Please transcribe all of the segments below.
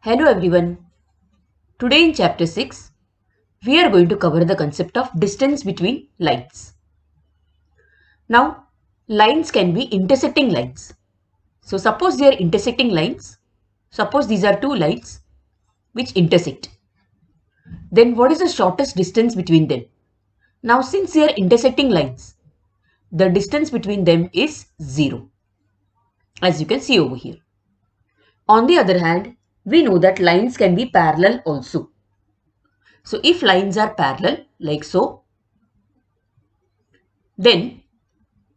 Hello everyone. Today in chapter 6, we are going to cover the concept of distance between lines. Now, lines can be intersecting lines. So suppose they are intersecting lines. Suppose these are two lines which intersect. Then what is the shortest distance between them? Now since they are intersecting lines, the distance between them is 0. As you can see over here. On the other hand, we know that lines can be parallel also. So if lines are parallel like so, then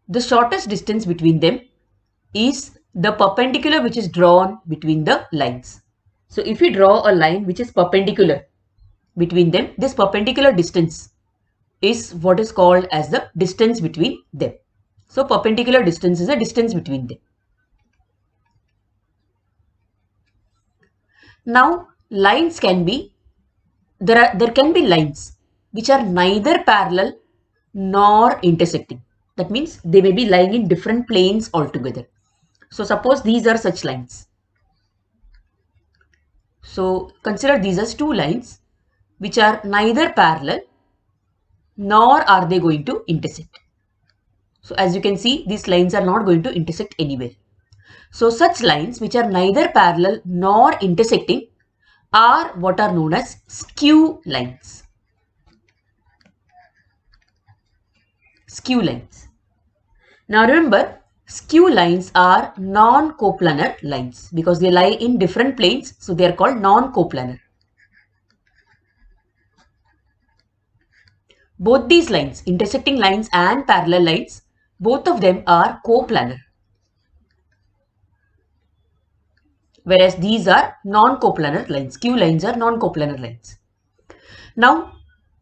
the shortest distance between them is the perpendicular which is drawn between the lines. So if we draw a line which is perpendicular between them, this perpendicular distance is what is called as the distance between them. So perpendicular distance is the distance between them. Now lines can be, there can be lines which are neither parallel nor intersecting. That means they may be lying in different planes altogether. So suppose these are such lines. So consider these as two lines which are neither parallel nor are they going to intersect. So as you can see, these lines are not going to intersect anywhere. So such lines which are neither parallel nor intersecting are what are known as skew lines. Skew lines. Now remember, skew lines are non-coplanar lines because they lie in different planes, so they are called non-coplanar. Both these lines, intersecting lines and parallel lines, both of them are coplanar. Whereas these are non-coplanar lines. Skew lines are non-coplanar lines. Now,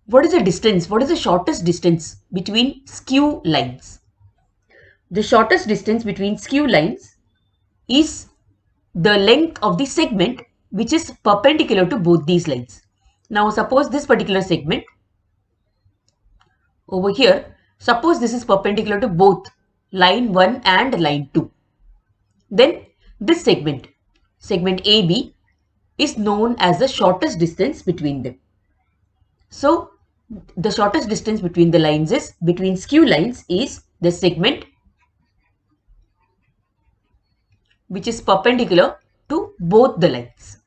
what is the distance? What is the shortest distance between skew lines? The shortest distance between skew lines is the length of the segment which is perpendicular to both these lines. Now, suppose this particular segment over here, suppose this is perpendicular to both line 1 and line 2. Then this segment AB, is known as the shortest distance between them. So the shortest distance between the lines is, between skew lines, is the segment which is perpendicular to both the lines.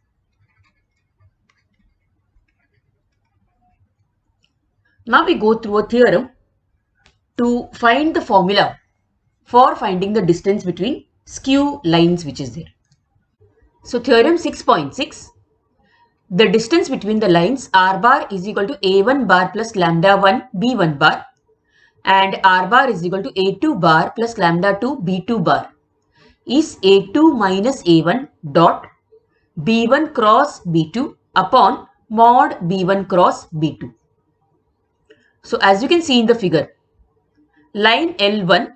Now we go through a theorem to find the formula for finding the distance between skew lines which is there. So theorem 6.6, the distance between the lines r bar is equal to a1 bar plus lambda 1 b1 bar and r bar is equal to a2 bar plus lambda 2 b2 bar is a2 minus a1 dot b1 cross b2 upon mod b1 cross b2. So as you can see in the figure, line L1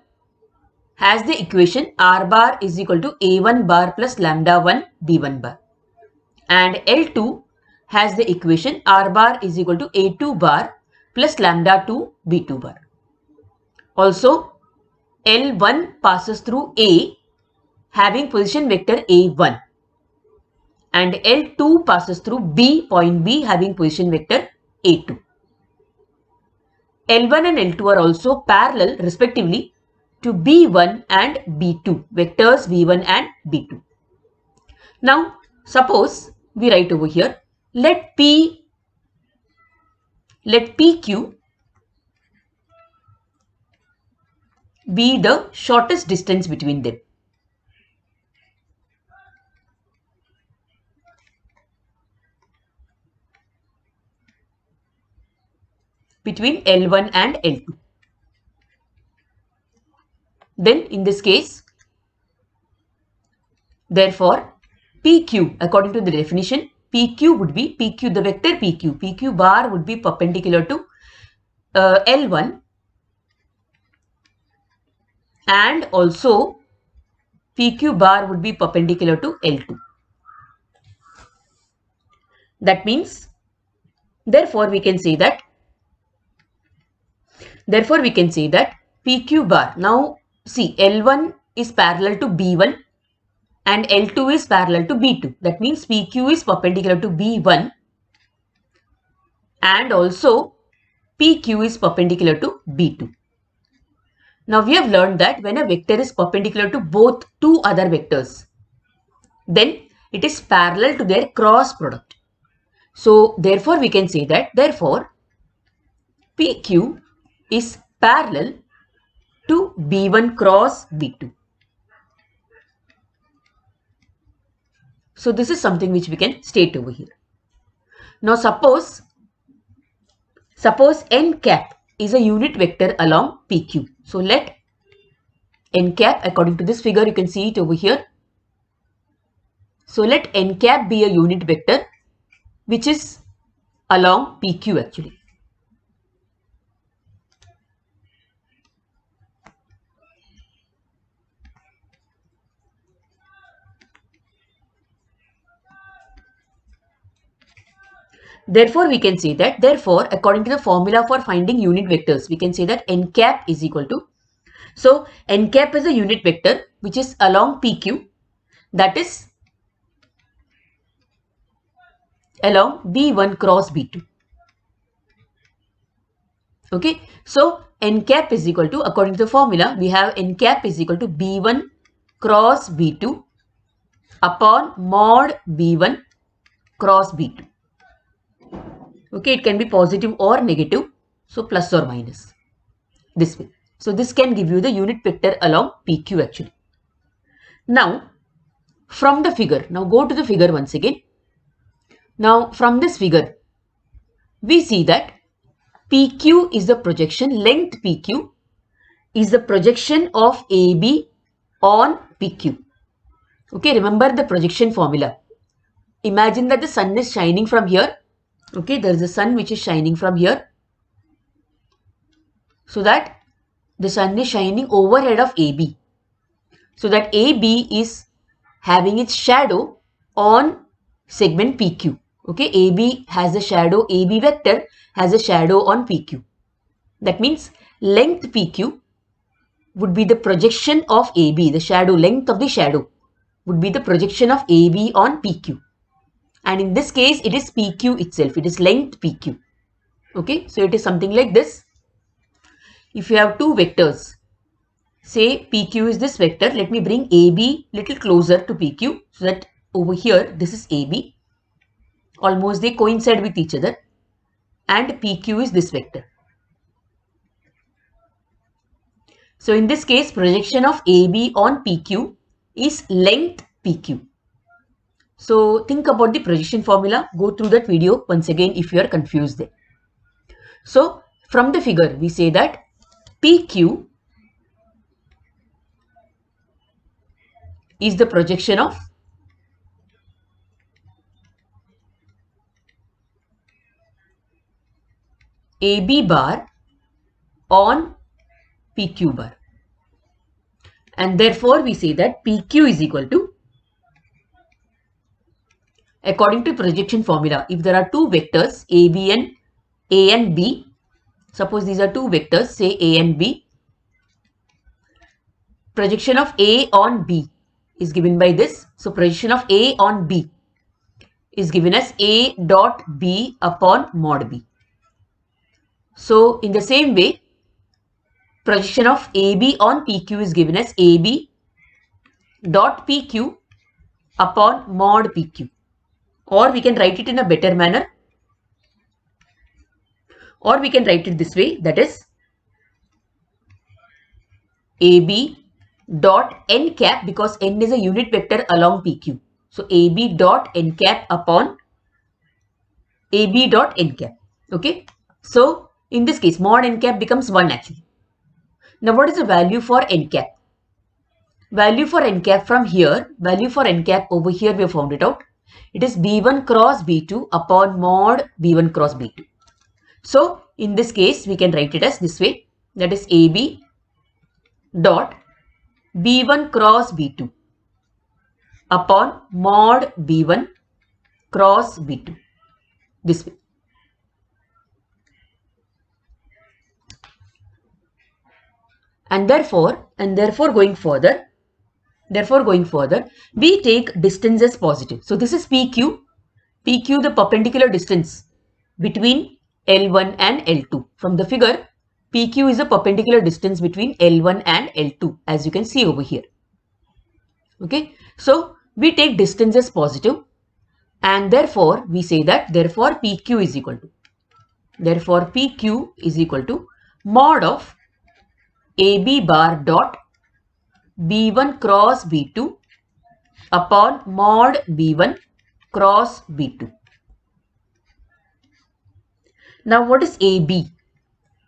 has the equation r bar is equal to a1 bar plus lambda 1 b1 bar and L2 has the equation r bar is equal to a2 bar plus lambda 2 b2 bar. Also, L1 passes through A having position vector a1 and L2 passes through B, point B, having position vector a2. L1 and L2 are also parallel respectively to B1 and B2, vectors V1 and B2. Now, suppose we write over here, let PQ be the shortest distance between them. Between L1 and L2. Then in this case, therefore, PQ, according to the definition, PQ would be PQ, the vector PQ bar would be perpendicular to L1 and also PQ bar would be perpendicular to L2. That means, therefore we can say that PQ bar, now see, L1 is parallel to B1 and L2 is parallel to B2. That means PQ is perpendicular to B1 and also PQ is perpendicular to B2. Now we have learned that when a vector is perpendicular to both two other vectors, then it is parallel to their cross product. So therefore we can say that therefore PQ is parallel to B1 cross B2. So this is something which we can state over here. Now suppose n cap is a unit vector along PQ. So let n cap, according to this figure, you can see it over here. So let n cap be a unit vector which is along PQ actually. Therefore, we can say that, therefore, according to the formula for finding unit vectors, we can say that n cap is equal to, so n cap is a unit vector which is along PQ, that is along B1 cross B2. Okay, so n cap is equal to, according to the formula, we have n cap is equal to B1 cross B2 upon mod B1 cross B2. Okay, it can be positive or negative, so plus or minus this way. So this can give you the unit vector along PQ actually. Now from the figure, now go to the figure once again. Now from this figure, we see that PQ is the projection, length PQ is the projection of AB on PQ. Okay, remember the projection formula. Imagine that the sun is shining from here. Okay, there is a sun which is shining from here. So that the sun is shining overhead of AB. So that AB is having its shadow on segment PQ. Okay, AB has a shadow, AB vector has a shadow on PQ. That means length PQ would be the projection of AB, the shadow, length of the shadow would be the projection of AB on PQ. And in this case, it is PQ itself, it is length PQ. Okay, so it is something like this. If you have two vectors, say PQ is this vector, let me bring AB little closer to PQ so that over here, this is AB. Almost they coincide with each other, and PQ is this vector. So in this case, projection of AB on PQ is length PQ. So think about the projection formula, go through that video once again if you are confused there. So from the figure, we say that PQ is the projection of AB bar on PQ bar. And therefore, we say that PQ is equal to, according to projection formula, if there are two vectors A and B, suppose these are two vectors, say A and B, projection of A on B is given by this. So projection of A on B is given as A dot B upon mod B. So in the same way, projection of AB on PQ is given as AB dot PQ upon mod PQ. Or we can write it in a better manner. Or we can write it this way, that is AB dot n cap, because n is a unit vector along PQ. So AB dot n cap upon AB dot n cap. Okay. So in this case, mod n cap becomes 1 actually. Now what is the value for n cap? Value for n cap from here, value for n cap over here we have found it out. It is B1 cross B2 upon mod B1 cross B2. So in this case, we can write it as this way, that is AB dot B1 cross B2 upon mod B1 cross B2, this way. And therefore going further, Therefore, going further, we take distance as positive. So this is PQ. PQ, the perpendicular distance between L1 and L2. From the figure, PQ is a perpendicular distance between L1 and L2, as you can see over here. Okay, so we take distance as positive, and therefore we say that therefore PQ is equal to mod of AB bar dot B1 cross B2 upon mod B1 cross B2. Now what is AB?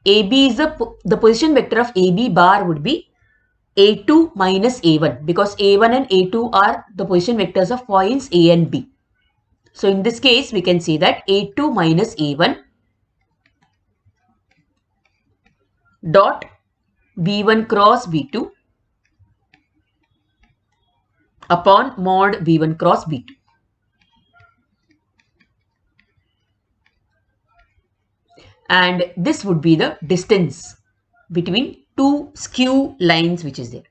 AB is the position vector of AB bar would be A2 minus A1, because A1 and A2 are the position vectors of points A and B. So in this case, we can say that A2 minus A1 dot B1 cross B2 upon mod B1 cross B2. And this would be the distance between two skew lines which is there.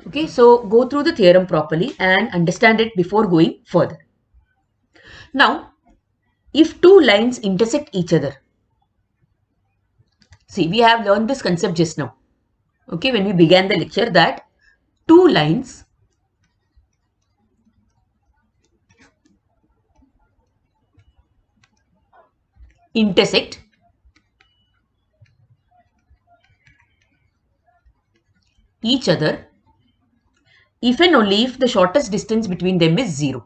Okay, so go through the theorem properly and understand it before going further. Now, if two lines intersect each other, see, we have learned this concept just now. Okay, when we began the lecture, that two lines intersect each other if and only if the shortest distance between them is 0.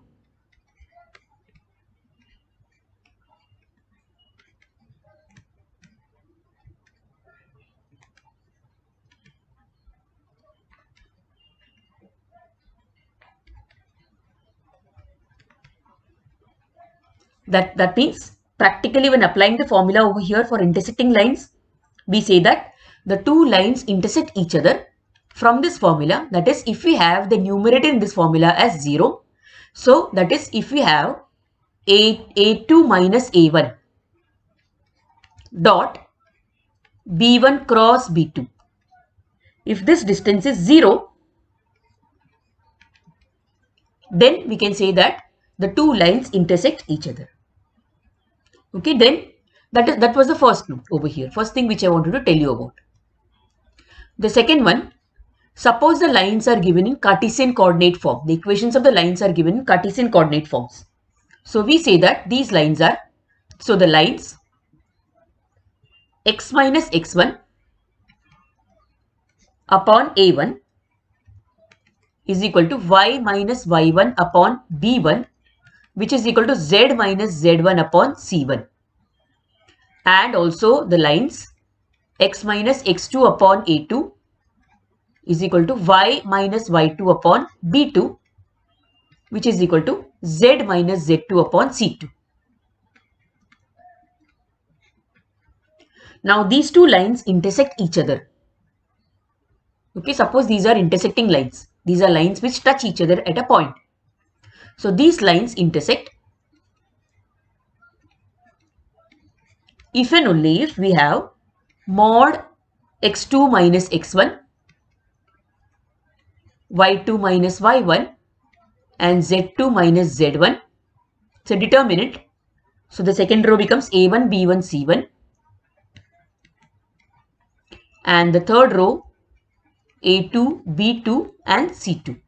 That means practically when applying the formula over here for intersecting lines, we say that the two lines intersect each other from this formula. That is, if we have the numerator in this formula as 0, so that is if we have A2 minus A1 dot B1 cross B2. If this distance is 0, then we can say that the two lines intersect each other. Okay, then that was the first note over here. First thing which I wanted to tell you about. The second one, suppose the lines are given in Cartesian coordinate form. The equations of the lines are given in Cartesian coordinate forms. So we say that these lines are, so the lines x minus x1 upon a1 is equal to y minus y1 upon b1, which is equal to z minus z1 upon c1. And also the lines x minus x2 upon a2 is equal to y minus y2 upon b2, which is equal to z minus z2 upon c2. Now these two lines intersect each other. Okay, suppose these are intersecting lines. These are lines which touch each other at a point. So these lines intersect if and only if we have mod x2 minus x1, y2 minus y1 and z2 minus z1. So determinant. So the second row becomes a1, b1, c1. And the third row a2, b2 and c2.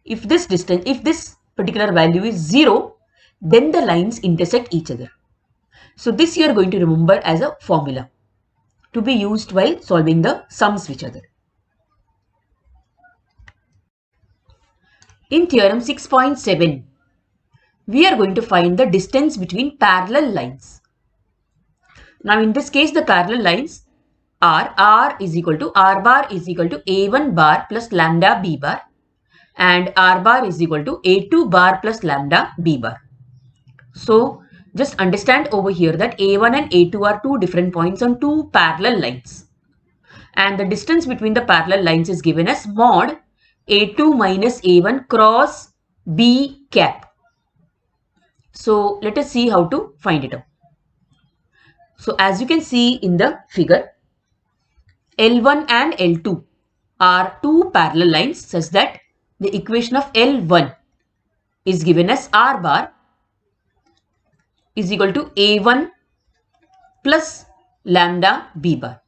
If this distance, if this particular value is 0, then the lines intersect each other. So this you are going to remember as a formula to be used while solving the sums which are there. In theorem 6.7, we are going to find the distance between parallel lines. Now in this case, the parallel lines are r bar is equal to a1 bar plus lambda b bar, and r bar is equal to a2 bar plus lambda b bar. So just understand over here that a1 and a2 are two different points on two parallel lines, and the distance between the parallel lines is given as mod a2 minus a1 cross b cap. So let us see how to find it out. So as you can see in the figure, L1 and L2 are two parallel lines such that the equation of L1 is given as R bar is equal to A1 plus lambda B bar,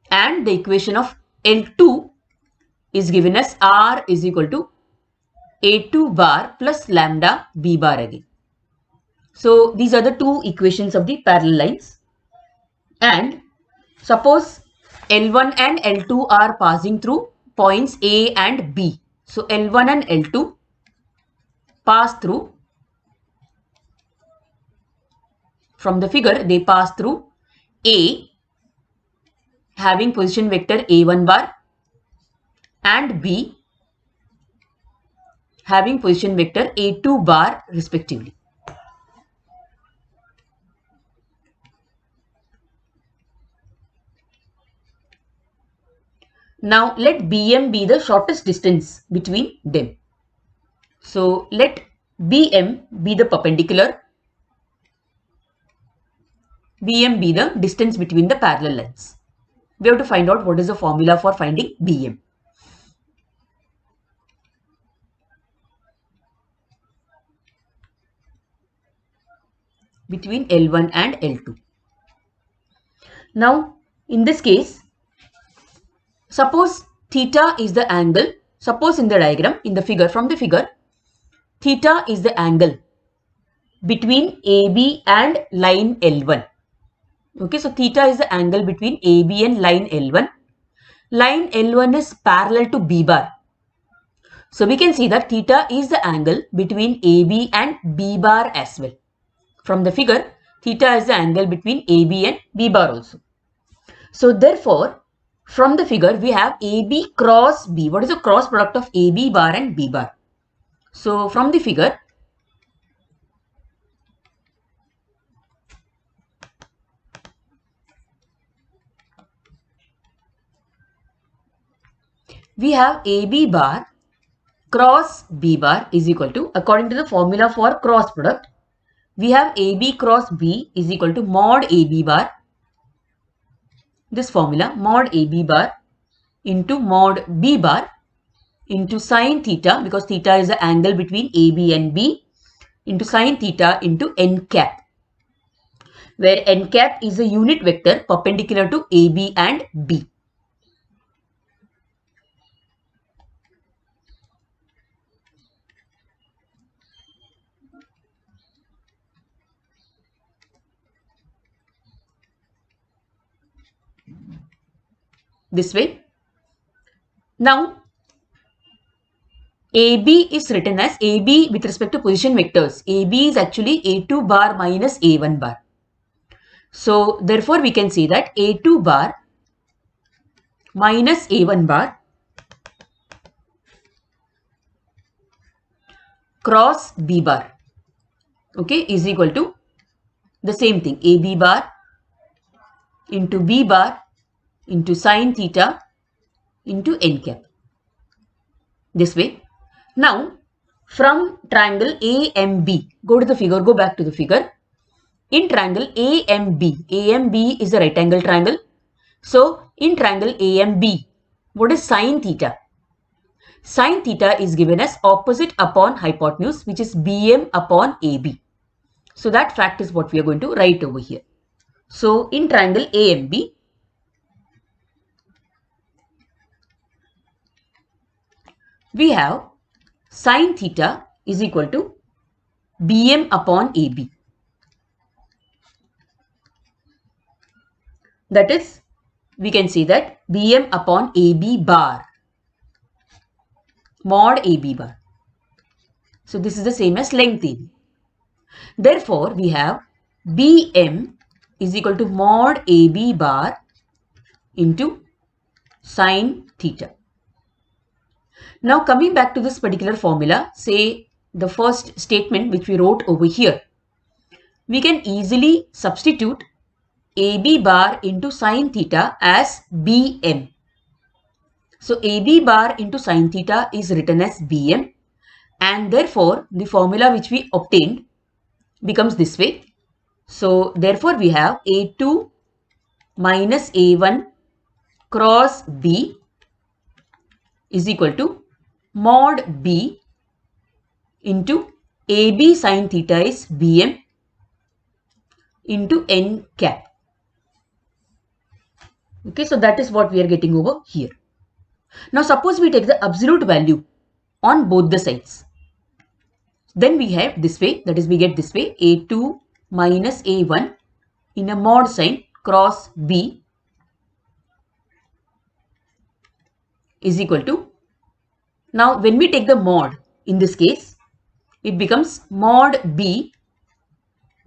and the equation of L2 is given as R is equal to A2 bar plus lambda B bar again. So these are the two equations of the parallel lines, and suppose L1 and L2 are passing through points A and B. So L1 and L2 pass through, from the figure they pass through A having position vector A1 bar and B having position vector A2 bar respectively. Now let BM be the shortest distance between them. So let BM be the perpendicular, BM be the distance between the parallel lines. We have to find out what is the formula for finding BM. Between L1 and L2. Now in this case, suppose theta is the angle, suppose in the diagram, in the figure, from the figure, theta is the angle between AB and line L1. Okay, so theta is the angle between AB and line L1. Line L1 is parallel to B bar. So we can see that theta is the angle between AB and B bar as well. From the figure, theta is the angle between AB and B bar also. So therefore, from the figure, we have AB cross B. What is the cross product of AB bar and B bar? So from the figure, we have AB bar cross B bar is equal to, according to the formula for cross product, we have AB cross B is equal to mod AB bar, this formula, mod AB bar into mod B bar into sine theta, because theta is the angle between AB and B, into sine theta into n cap, where n cap is a unit vector perpendicular to AB and B. This way. Now AB is written as AB with respect to position vectors. AB is actually A2 bar minus A1 bar. So therefore we can say that A2 bar minus A1 bar cross B bar, okay, is equal to the same thing, AB bar into B bar into sine theta into n cap, this way. Now from triangle AMB, go to the figure, go back to the figure. In triangle AMB, AMB is a right angle triangle. So in triangle AMB, what is sine theta? Sine theta is given as opposite upon hypotenuse, which is BM upon AB. So that fact is what we are going to write over here. So in triangle AMB, we have sine theta is equal to BM upon AB. That is, we can say that BM upon AB bar, mod AB bar. So this is the same as length AB. Therefore, we have BM is equal to mod AB bar into sine theta. Now coming back to this particular formula, say the first statement which we wrote over here, we can easily substitute AB bar into sine theta as BM. So AB bar into sine theta is written as BM, and therefore the formula which we obtained becomes this way. So therefore we have A2 minus A1 cross B is equal to mod B into AB sine theta is Bm into n cap. Okay, so that is what we are getting over here. Now suppose we take the absolute value on both the sides. Then we have this way, that is we get this way, A2 minus A1 in a mod sign cross B is equal to, now when we take the mod in this case, it becomes mod B,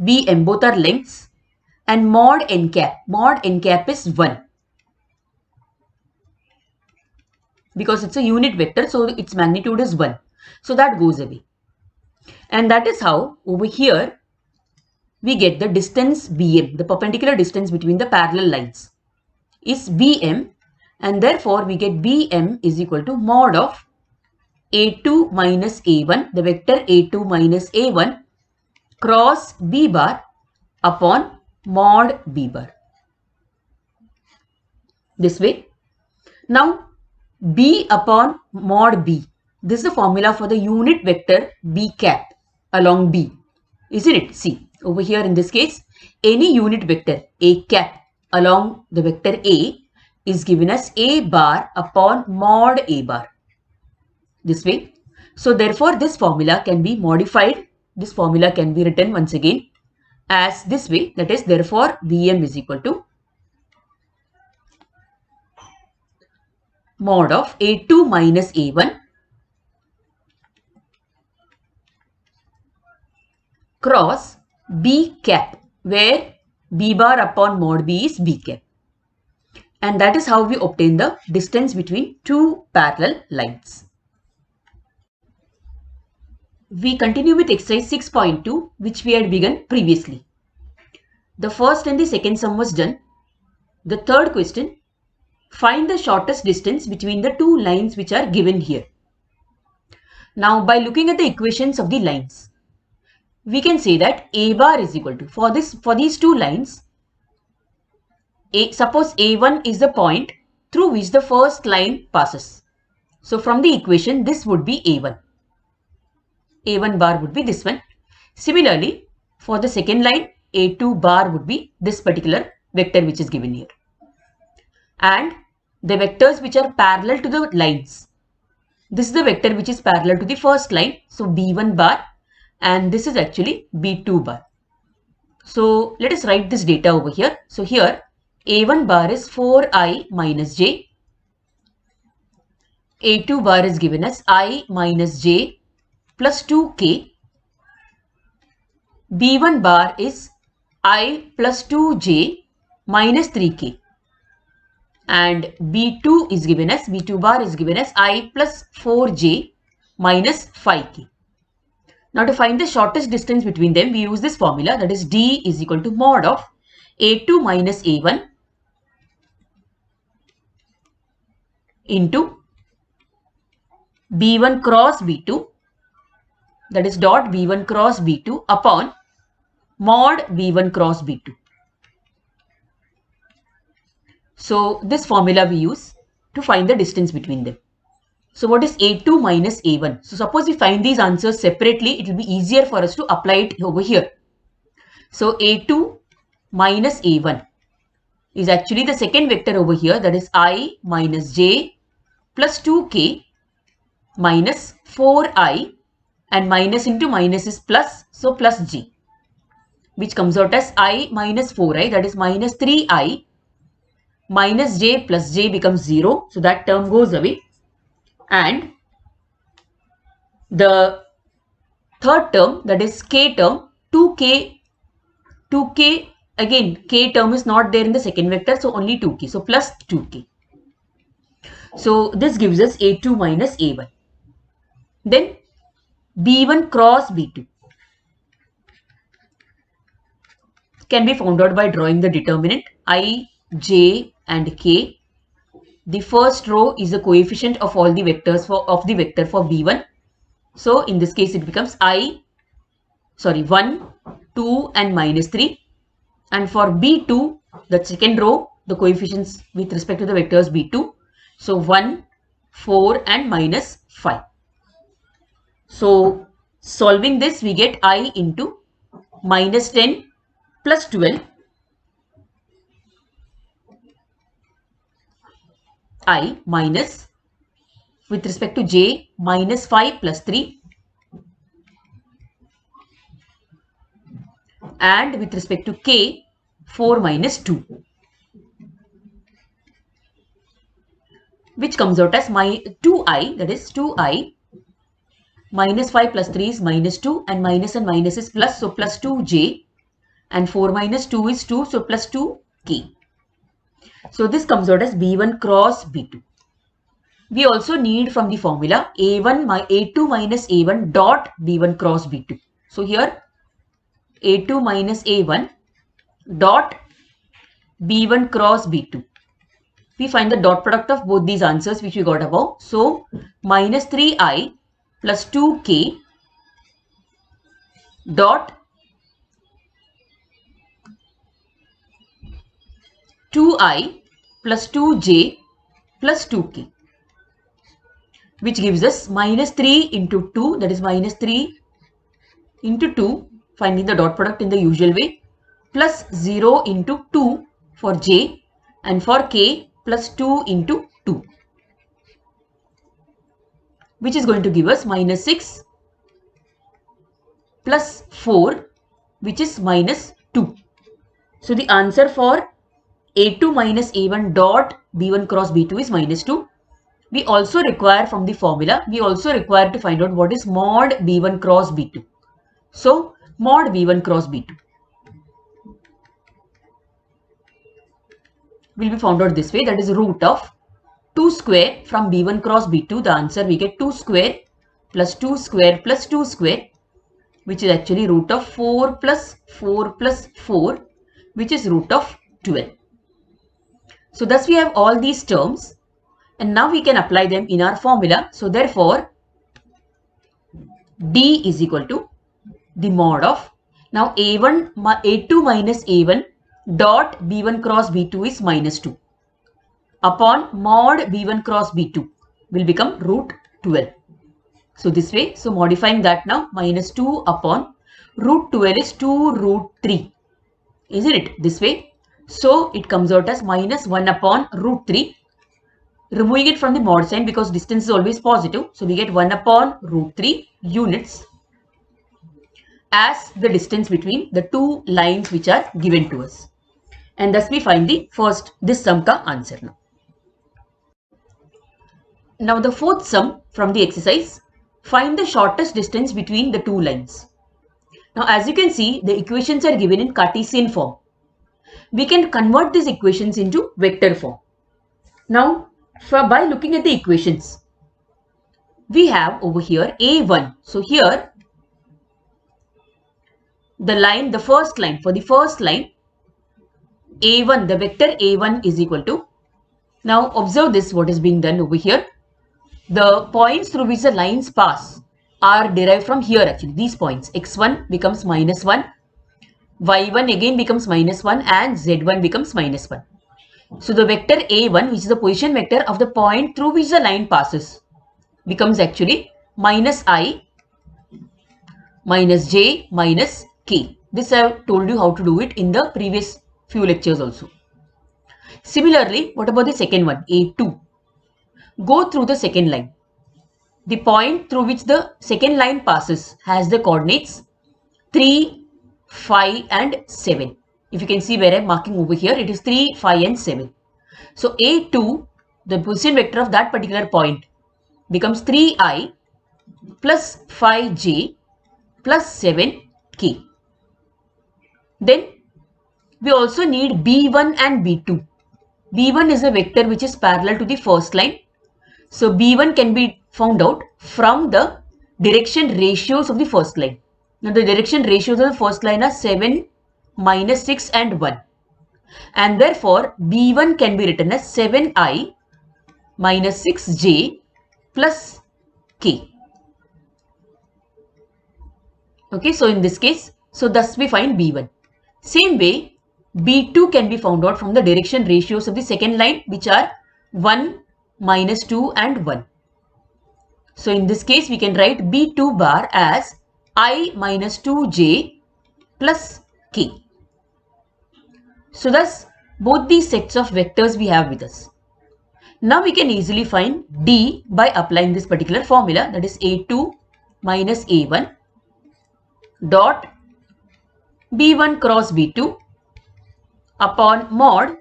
Bm, both are lengths, and mod n cap is 1. Because it's a unit vector, so its magnitude is 1. So that goes away. And that is how over here we get the distance Bm, the perpendicular distance between the parallel lines is Bm, and therefore we get Bm is equal to mod of A2 minus A1, the vector A2 minus A1 cross B bar upon mod B bar. This way. Now B upon mod B, this is the formula for the unit vector B cap along B, isn't it? See, over here in this case, any unit vector A cap along the vector A is given as A bar upon mod A bar. This way. So therefore this formula can be modified. This formula can be written once again as this way, that is therefore Bm is equal to mod of A2 minus A1 cross B cap, where B bar upon mod B is B cap. And that is how we obtain the distance between two parallel lines. We continue with exercise 6.2, which we had begun previously. The first and the second sum was done. The third question, find the shortest distance between the two lines which are given here. Now by looking at the equations of the lines, we can say that A bar is equal to, for these two lines, suppose A1 is the point through which the first line passes. So from the equation, this would be A1. A1 bar would be this one. Similarly, for the second line, A2 bar would be this particular vector which is given here. And the vectors which are parallel to the lines, this is the vector which is parallel to the first line, so B1 bar, and this is actually B2 bar. So let us write this data over here. So here A1 bar is 4i minus j, A2 bar is given as I minus j plus 2k, B1 bar is I plus 2j minus 3k, and B2 is given as, B2 bar is given as I plus 4j minus 5k. Now to find the shortest distance between them, we use this formula, that is D is equal to mod of A2 minus A1 into B1 cross B2, that is dot B1 cross B2 upon mod B1 cross B2. So this formula we use to find the distance between them. So what is A2 minus A1? So suppose we find these answers separately, it will be easier for us to apply it over here. So A2 minus A1 is actually the second vector over here, that is I minus j plus 2k minus 4i, and minus into minus is plus, so plus j, which comes out as I minus 4i, that is minus 3i minus j plus j becomes 0, so that term goes away. And the third term, that is k term, 2k, again k term is not there in the second vector, so only 2k, so plus 2k. So this gives us A2 minus A1. Then B1 cross B2 can be found out by drawing the determinant I, j and k. The first row is the coefficient of all the vectors of the vector for B1. So in this case it becomes 1, 2 and minus 3. And for B2, the second row, the coefficients with respect to the vectors B2. So 1, 4 and minus 5. So solving this, we get I into minus 10 plus 12, I minus, with respect to j, minus 5 plus 3, and with respect to k, 4 minus 2, which comes out as my 2i, that is 2i minus 5 plus 3 is minus 2, and minus is plus, so plus 2j, and 4 minus 2 is 2, so plus 2k. So this comes out as B1 cross B2. We also need from the formula A2 minus A1 dot B1 cross B2. So here A2 minus A1 dot B1 cross B2. We find the dot product of both these answers which we got above. So minus 3i plus 2k dot 2i plus 2j plus 2k, which gives us minus 3 into 2, that is minus 3 into 2, finding the dot product in the usual way, plus 0 into 2 for j, and for k plus 2 into 2, which is going to give us minus 6 plus 4, which is minus 2. So the answer for A2 minus A1 dot B1 cross B2 is minus 2. We also require from the formula, we also require to find out what is mod B1 cross B2. So mod B1 cross B2 will be found out this way, that is root of 2 square from B1 cross B2. The answer we get 2 square plus 2 square plus 2 square, which is actually root of 4 plus 4 plus 4, which is root of 12. So thus we have all these terms, and now we can apply them in our formula. So therefore D is equal to the mod of, now A2 minus A1 dot B1 cross B2 is minus 2 upon mod B1 cross B2 will become root 12. So this way, so modifying that now, minus 2 upon root 12 is 2 root 3, isn't it? This way. So it comes out as minus 1 upon root 3. Removing it from the mod sign because distance is always positive. So we get 1 upon root 3 units as the distance between the two lines which are given to us. And thus we find the first, this sum ka answer now. Now the fourth sum from the exercise, find the shortest distance between the two lines. Now as you can see, the equations are given in Cartesian form. We can convert these equations into vector form. Now, by looking at the equations, we have over here A1. So here, the first line, for the first line, A1, the vector A1 is equal to, now observe this, what is being done over here. The points through which the lines pass are derived from here actually, these points. X1 becomes minus 1. Y1 again becomes minus 1 and Z1 becomes minus 1. So the vector A1, which is the position vector of the point through which the line passes, becomes actually minus I, minus J, minus K. This I have told you how to do it in the previous few lectures also. Similarly, what about the second one, A2? Go through the second line. The point through which the second line passes has the coordinates 3, 5 and 7. If you can see where I am marking over here, it is 3, 5 and 7. So A2, the position vector of that particular point, becomes 3i plus 5j plus 7k. Then we also need B1 and B2. B1 is a vector which is parallel to the first line. So B1 can be found out from the direction ratios of the first line. Now the direction ratios of the first line are 7, minus 6 and 1. And therefore B1 can be written as 7i minus 6j plus k. Okay, so in this case, so thus we find B1. Same way, B2 can be found out from the direction ratios of the second line, which are 1, minus 2 and 1. So in this case, we can write B2 bar as I minus 2j plus k. So thus, both these sets of vectors we have with us. Now we can easily find D by applying this particular formula, that is A2 minus A1 dot B1 cross B2 upon mod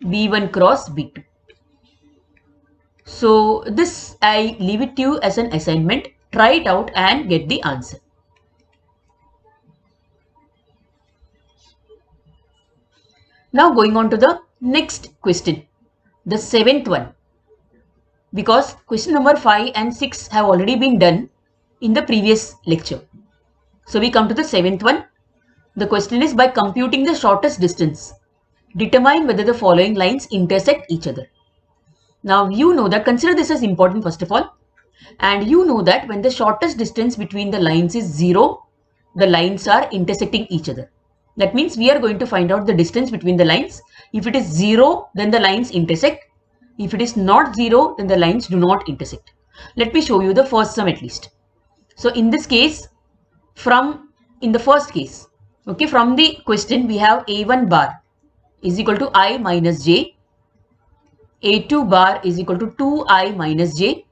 B1 cross B2. So this I leave it to you as an assignment. Try it out and get the answer. Now going on to the next question, the seventh one. Because question number 5 and 6 have already been done in the previous lecture. So we come to the seventh one. The question is, by computing the shortest distance, determine whether the following lines intersect each other. Now you know that, consider this as important first of all, and you know that when the shortest distance between the lines is 0, the lines are intersecting each other. That means we are going to find out the distance between the lines. If it is 0, then the lines intersect. If it is not 0, then the lines do not intersect. Let me show you the first sum at least. So in this case, in the first case, okay, from the question we have A1 bar is equal to I minus j, A2 bar is equal to 2I minus j,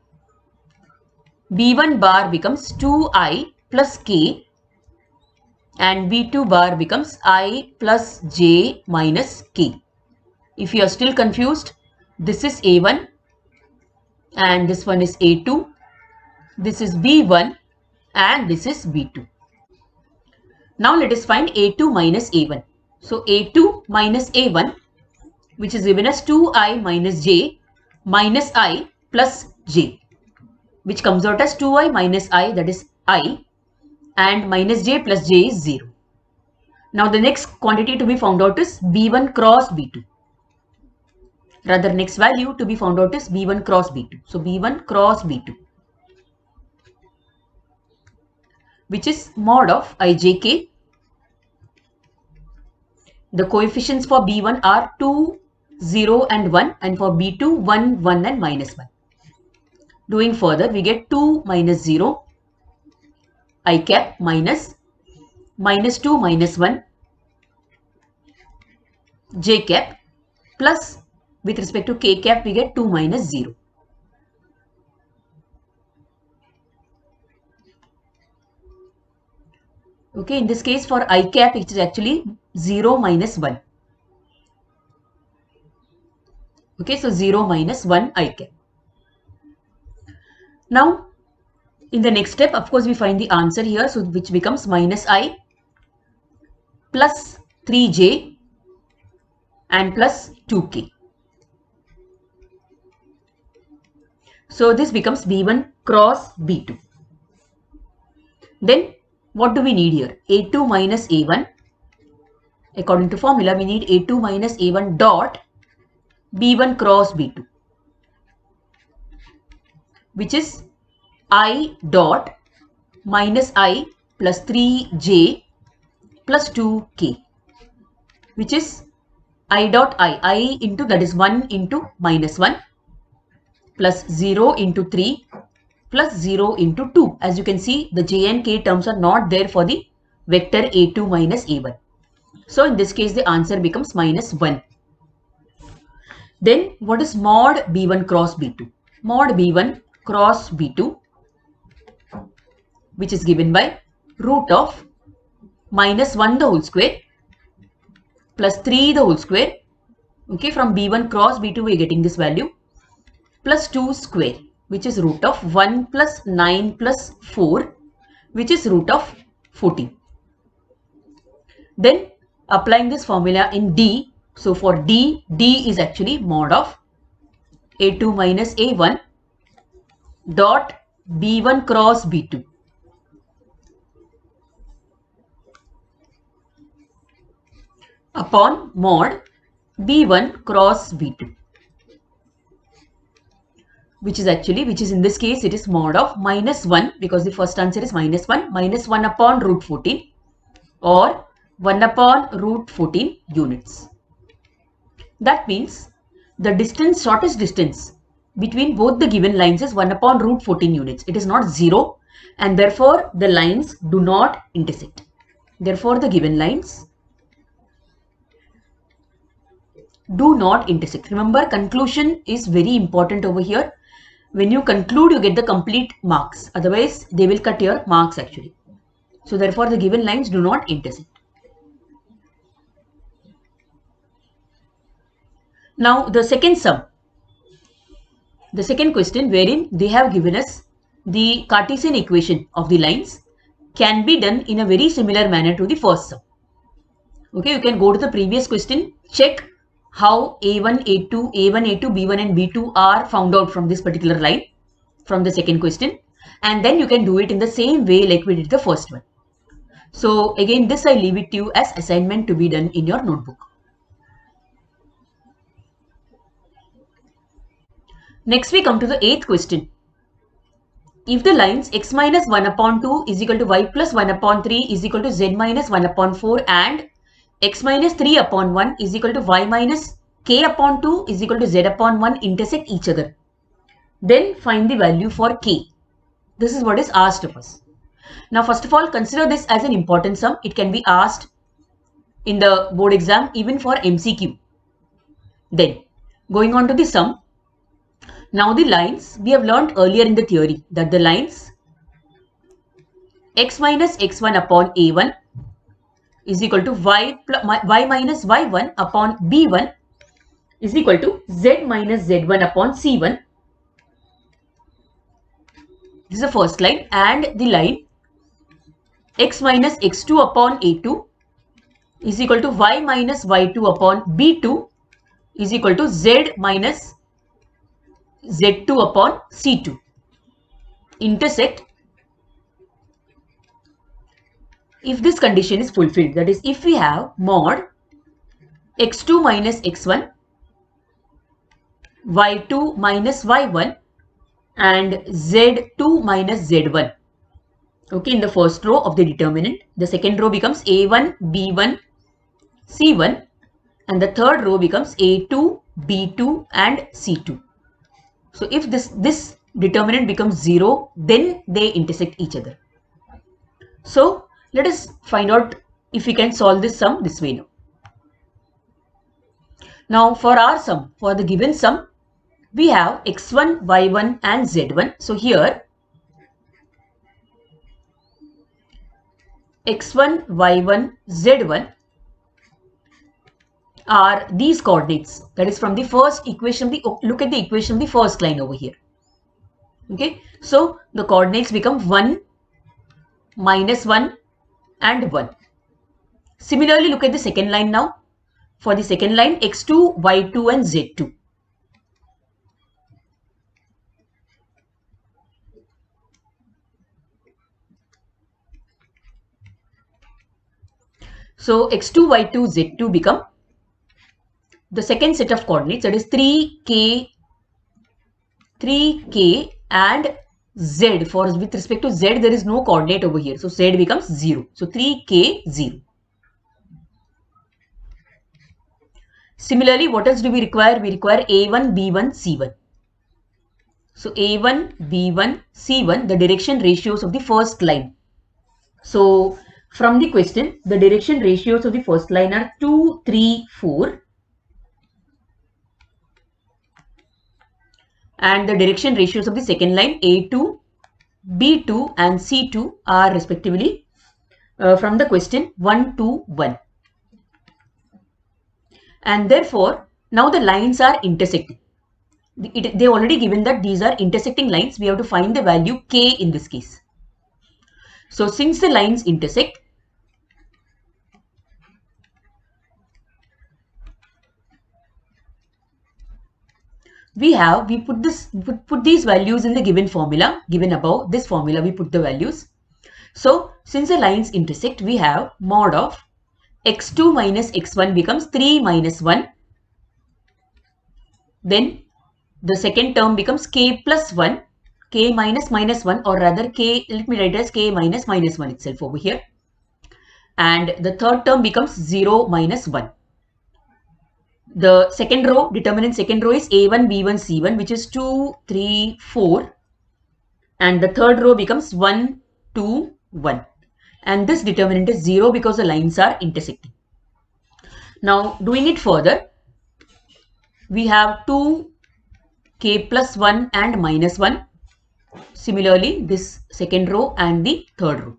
B1 bar becomes 2I plus k, and B2 bar becomes I plus j minus k. If you are still confused, this is A1 and this one is A2, this is B1 and this is B2. Now let us find A2 minus A1. So A2 minus A1, which is given as 2I minus j minus I plus j, which comes out as 2I minus I, that is I, and minus j plus j is 0. Now the next quantity to be found out is B1 cross B2. Rather, next value to be found out is B1 cross B2. So B1 cross B2, which is mod of ijk. The coefficients for B1 are 2, 0 and 1, and for B2 1, 1 and minus 1. Doing further, we get 2 minus 0 I cap minus 2 minus 1 j cap plus, with respect to k cap, we get 2 minus 0. Okay, in this case for I cap it is actually 0 minus 1. Okay, so 0 minus 1 I cap. Now in the next step, of course, we find the answer here, so which becomes minus I plus 3j and plus 2k. So this becomes B1 cross B2. Then what do we need here? A2 minus A1. According to formula, we need A2 minus A1 dot B1 cross B2, which is I dot minus I plus 3j plus 2k, which is I dot I into, that is 1 into minus 1 plus 0 into 3 plus 0 into 2. As you can see, the j and k terms are not there for the vector A2 minus A1. So in this case, the answer becomes minus 1. Then what is mod B1 cross B2? Mod B1 cross B2, which is given by root of minus 1 the whole square plus 3 the whole square. Okay, from B1 cross B2 we are getting this value, plus 2 square, which is root of 1 plus 9 plus 4, which is root of 14. Then applying this formula in D, so for D is actually mod of A2 minus A1 dot B1 cross B2 upon mod B1 cross B2, which is in this case it is mod of minus 1, because the first answer is minus 1 upon root 14 or 1 upon root 14 units. That means the distance, shortest distance between both the given lines is 1 upon root 14 units. It is not 0, and therefore the lines do not intersect. Therefore the given lines do not intersect. Remember, conclusion is very important over here. When you conclude, you get the complete marks. Otherwise, they will cut your marks actually. So therefore the given lines do not intersect. Now the second sum. The second question, wherein they have given us the Cartesian equation of the lines, can be done in a very similar manner to the first sum. Okay, you can go to the previous question, check how A1, A2, A1, A2, B1 and B2 are found out from this particular line from the second question, and then you can do it in the same way like we did the first one. So again, this I leave it to you as assignment to be done in your notebook. Next we come to the 8th question. If the lines x minus 1 upon 2 is equal to y plus 1 upon 3 is equal to z minus 1 upon 4 and x minus 3 upon 1 is equal to y minus k upon 2 is equal to z upon 1 intersect each other, then find the value for k. This is what is asked of us. Now first of all, consider this as an important sum. It can be asked in the board exam even for MCQ. Then going on to the sum. Now the lines, we have learnt earlier in the theory that the lines x minus x1 upon a1 is equal to y minus y1 upon b1 is equal to z minus z1 upon c1. This is the first line, and the line x minus x2 upon a2 is equal to y minus y2 upon b2 is equal to z minus z2 upon c2 intersect if this condition is fulfilled. That is, if we have mod x2 minus x1, y2 minus y1 and z2 minus z1. Okay, in the first row of the determinant, the second row becomes a1, b1, c1, and the third row becomes a2, b2 and c2. So if this determinant becomes 0, then they intersect each other. So let us find out if we can solve this sum this way now. Now for our sum, for the given sum, we have x1, y1 and z1. So here x1, y1, z1 are these coordinates. That is from the first equation. Look at the equation of the first line over here. Okay, so the coordinates become 1, minus 1 and 1. Similarly, look at the second line now. For the second line, x2, y2 and z2. So x2, y2, z2 become the second set of coordinates, that is 3k and z. For with respect to z, there is no coordinate over here. So z becomes 0. So 3k, 0. Similarly, what else do we require? We require a1, b1, c1. So a1, b1, c1, the direction ratios of the first line. So from the question, the direction ratios of the first line are 2, 3, 4. And the direction ratios of the second line A2, B2 and C2 are respectively from the question 1, 2, 1. And therefore, now the lines are intersecting. They already given that these are intersecting lines. We have to find the value k in this case. So since the lines intersect, we put these values in the given formula, given above this formula we put the values. So since the lines intersect, we have mod of x2 minus x1 becomes 3 minus 1. Then the second term becomes k plus 1, k minus minus 1, or rather k, let me write as k minus minus 1 itself over here. And the third term becomes 0 minus 1. The second row, determinant second row is A1, B1, C1, which is 2, 3, 4. And the third row becomes 1, 2, 1. And this determinant is 0 because the lines are intersecting. Now, doing it further, we have 2k plus 1 and minus 1. Similarly, this second row and the third row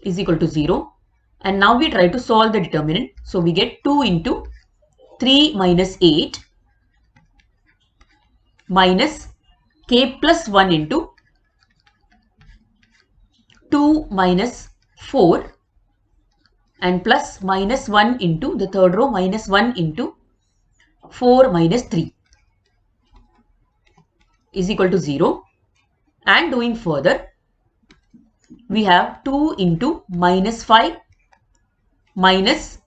is equal to 0. And now we try to solve the determinant. So we get 2 into 3 minus 8 minus k plus 1 into 2 minus 4 and plus minus 1 into the third row minus 1 into 4 minus 3 is equal to 0. And doing further, we have 2 into minus 5 minus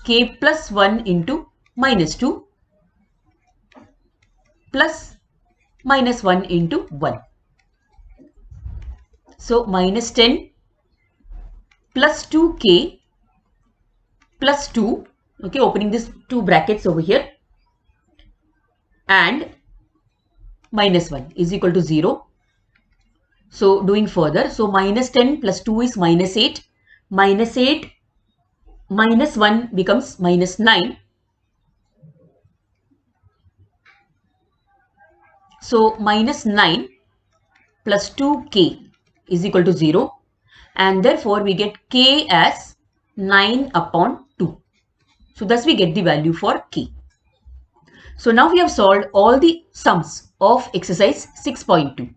k plus 1 into minus 2 plus minus 1 into 1. So minus 10 plus 2k plus 2, okay, opening these two brackets over here, and minus 1 is equal to 0. So doing further, so minus 10 plus 2 is minus 8, minus 8 minus 1 becomes minus 9. So minus 9 plus 2k is equal to 0, and therefore we get k as 9 upon 2. So thus we get the value for k. So now we have solved all the sums of exercise 6.2.